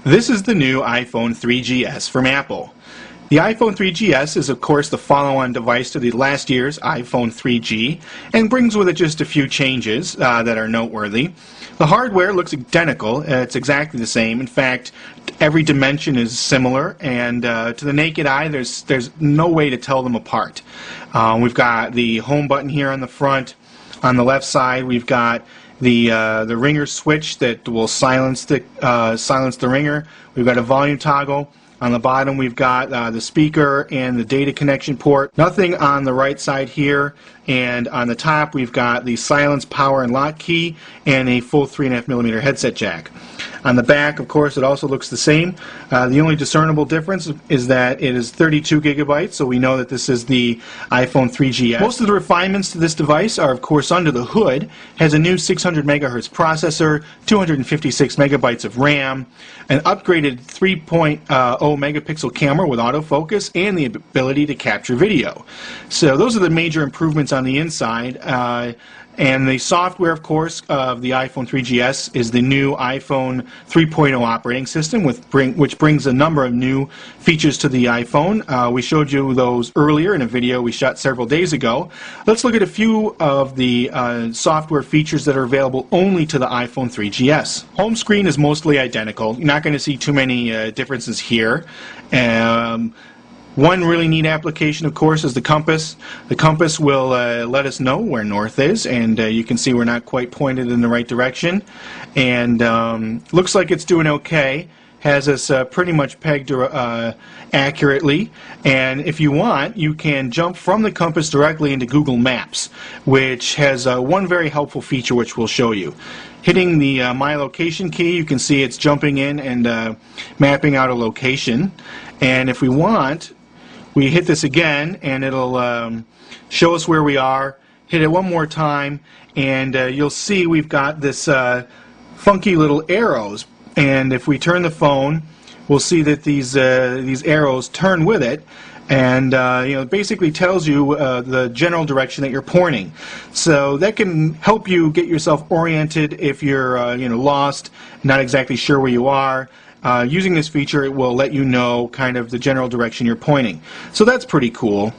This is the new iPhone 3GS from Apple. The iPhone 3GS is of course the follow-on device to the last year's iPhone 3G and brings with it just a few changes that are noteworthy. The hardware looks identical, it's exactly the same. In fact, every dimension is similar, and to the naked eye there's no way to tell them apart. We've got the home button here on the front. On the left side we've got the ringer switch that will silence the ringer. We've got a volume toggle. On the bottom we've got the speaker and the data connection port. Nothing on the right side here. And on the top we've got the silence, power, and lock key and a full 3.5mm headset jack. On the back, of course, it also looks the same. The only discernible difference is that it is 32 gigabytes, so we know that this is the iPhone 3GS. Most of the refinements to this device are, of course, under the hood. It has a new 600 megahertz processor, 256 megabytes of RAM, an upgraded 3.0 megapixel camera with autofocus, and the ability to capture video. So those are the major improvements on the inside. And the software, of course, of the iPhone 3GS is the new iPhone 3.0 operating system, which brings a number of new features to the iPhone. We showed you those earlier in a video we shot several days ago. Let's look at a few of the software features that are available only to the iPhone 3GS. Home screen is mostly identical. You're not going to see too many differences here. One really neat application, of course, is the compass. The compass will let us know where north is, and you can see we're not quite pointed in the right direction. And looks like it's doing okay. Has us pretty much pegged accurately. And if you want, you can jump from the compass directly into Google Maps, which has one very helpful feature which we'll show you. Hitting the My Location key, you can see it's jumping in and mapping out a location. And if we want, we hit this again and it'll show us where we are. Hit it one more time and you'll see we've got this funky little arrows, and if we turn the phone we'll see that these arrows turn with it, and it basically tells you the general direction that you're pointing. So that can help you get yourself oriented if you're lost, not exactly sure where you are. Using this feature, it will let you know kind of the general direction you're pointing. So that's pretty cool.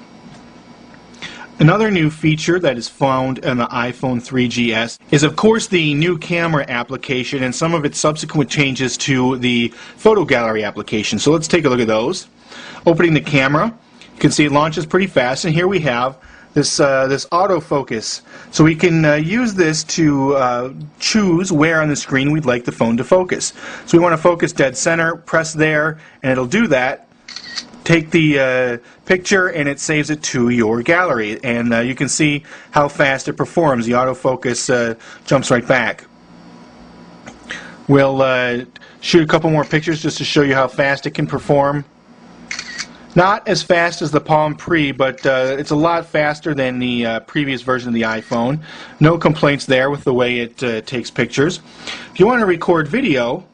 Another new feature that is found in the iPhone 3GS is, of course, the new camera application and some of its subsequent changes to the photo gallery application. So let's take a look at those. Opening the camera, you can see it launches pretty fast, and here we have this autofocus. So we can use this to choose where on the screen we'd like the phone to focus. So we want to focus dead center, press there, and it'll do that. Take the picture and it saves it to your gallery, and you can see how fast it performs. The autofocus jumps right back. We'll shoot a couple more pictures just to show you how fast it can perform. Not as fast as the Palm Pre, but it's a lot faster than the previous version of the iPhone. No complaints there with the way it takes pictures. If you want to record video,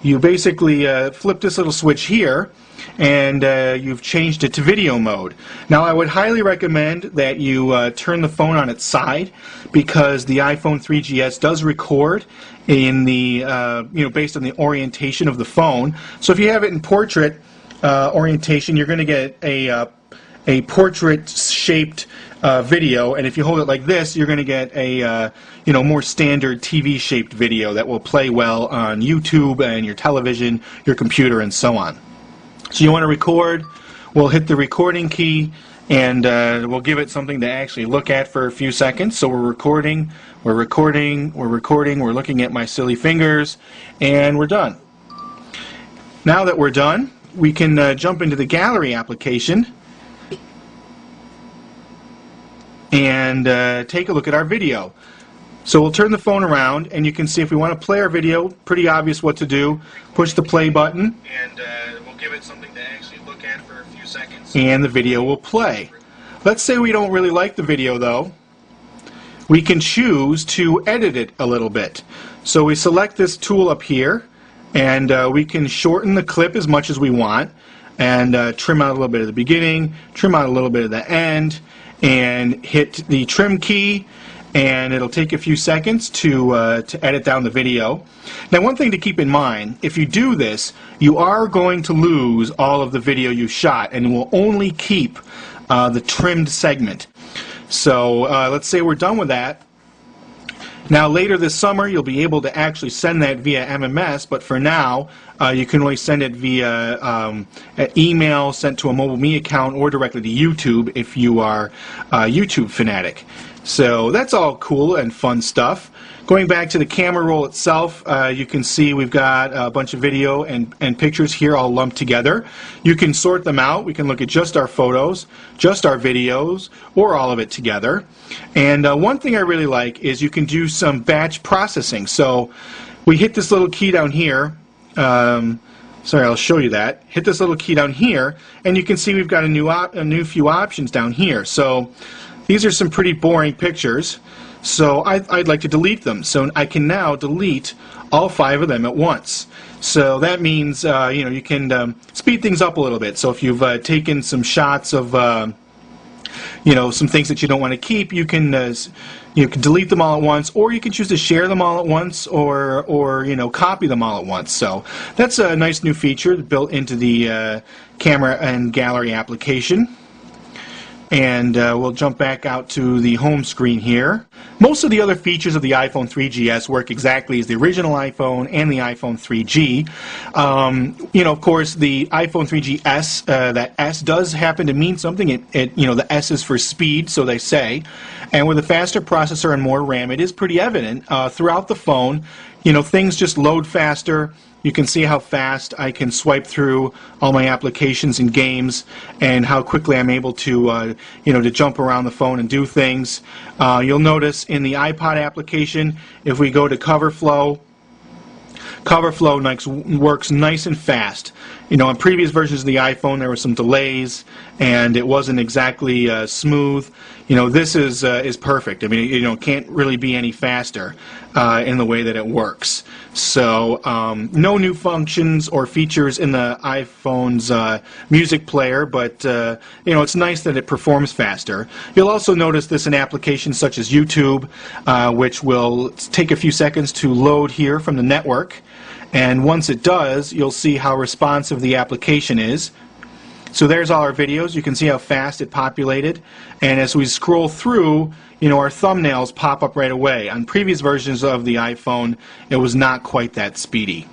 you basically flip this little switch here, and you've changed it to video mode. Now I would highly recommend that you turn the phone on its side, because the iPhone 3GS does record in the based on the orientation of the phone. So if you have it in portrait orientation, you're going to get a portrait-shaped video, and if you hold it like this, you're going to get a more standard TV-shaped video that will play well on YouTube and your television, your computer, and so on. So you want to record, we'll hit the recording key, and we'll give it something to actually look at for a few seconds. So we're recording, we're looking at my silly fingers, and we're done. Now that we're done, we can jump into the gallery application and take a look at our video. So we'll turn the phone around, and you can see if we want to play our video, pretty obvious what to do. Push the play button, and we'll give it something to actually look at for a few seconds, and the video will play. Let's say we don't really like the video though. We can choose to edit it a little bit. So we select this tool up here, and we can shorten the clip as much as we want, and trim out a little bit at the beginning, trim out a little bit at the end, and hit the trim key, and it'll take a few seconds to edit down the video. Now, one thing to keep in mind, if you do this, you are going to lose all of the video you shot, and it will only keep the trimmed segment. So let's say we're done with that. Now, later this summer, you'll be able to actually send that via MMS, but for now, you can only send it via email sent to a mobile me account or directly to YouTube if you are a YouTube fanatic. So that's all cool and fun stuff. Going back to the camera roll itself, you can see we've got a bunch of video and pictures here all lumped together. You can sort them out. We can look at just our photos, just our videos, or all of it together. And one thing I really like is you can do some batch processing. So we hit this little key down here. Sorry, I'll show you that. Hit this little key down here, and you can see we've got a new few options down here. So these are some pretty boring pictures. So I'd like to delete them. So I can now delete all 5 of them at once. So that means you can speed things up a little bit. So if you've taken some shots of some things that you don't want to keep, you can delete them all at once, or you can choose to share them all at once, or copy them all at once. So that's a nice new feature built into the camera and gallery application. And we'll jump back out to the home screen here. Most of the other features of the iPhone 3GS work exactly as the original iPhone and the iPhone 3G. Of course, the iPhone 3GS, that S does happen to mean something. The S is for speed, so they say. And with a faster processor and more RAM, it is pretty evident throughout the phone. Things just load faster. You can see how fast I can swipe through all my applications and games, and how quickly I'm able to, to jump around the phone and do things. You'll notice in the iPod application, if we go to cover flow works nice and fast. On previous versions of the iPhone, there were some delays, and it wasn't exactly smooth. This is perfect. I mean, it can't really be any faster in the way that it works. So, no new functions or features in the iPhone's music player, but it's nice that it performs faster. You'll also notice this in applications such as YouTube, which will take a few seconds to load here from the network. And once it does, you'll see how responsive the application is. So there's all our videos. You can see how fast it populated. And as we scroll through, our thumbnails pop up right away. On previous versions of the iPhone, it was not quite that speedy.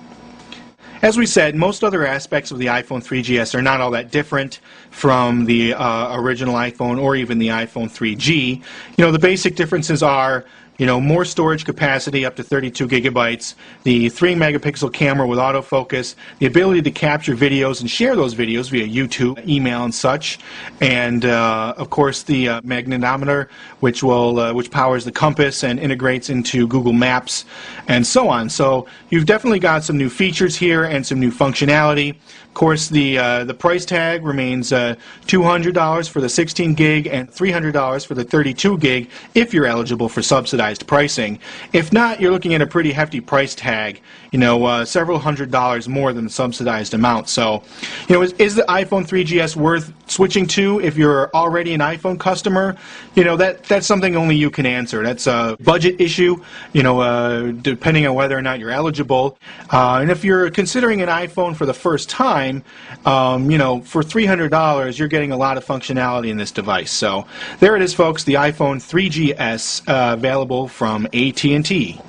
As we said, most other aspects of the iPhone 3GS are not all that different from the original iPhone or even the iPhone 3G. The basic differences are more storage capacity, up to 32 gigabytes, the 3-megapixel camera with autofocus, the ability to capture videos and share those videos via YouTube, email, and such, and of course the magnetometer, which powers the compass and integrates into Google Maps, and so on. So you've definitely got some new features here and some new functionality. Of course, the price tag remains $200 for the 16 gig and $300 for the 32 gig if you're eligible for subsidized pricing. If not, you're looking at a pretty hefty price tag, several $100s more than the subsidized amount. So, is the iPhone 3GS worth switching to if you're already an iPhone customer? That's something only you can answer. That's a budget issue, depending on whether or not you're eligible. And if you're considering an iPhone for the first time, for $300, you're getting a lot of functionality in this device. So there it is, folks, the iPhone 3GS available from AT&T.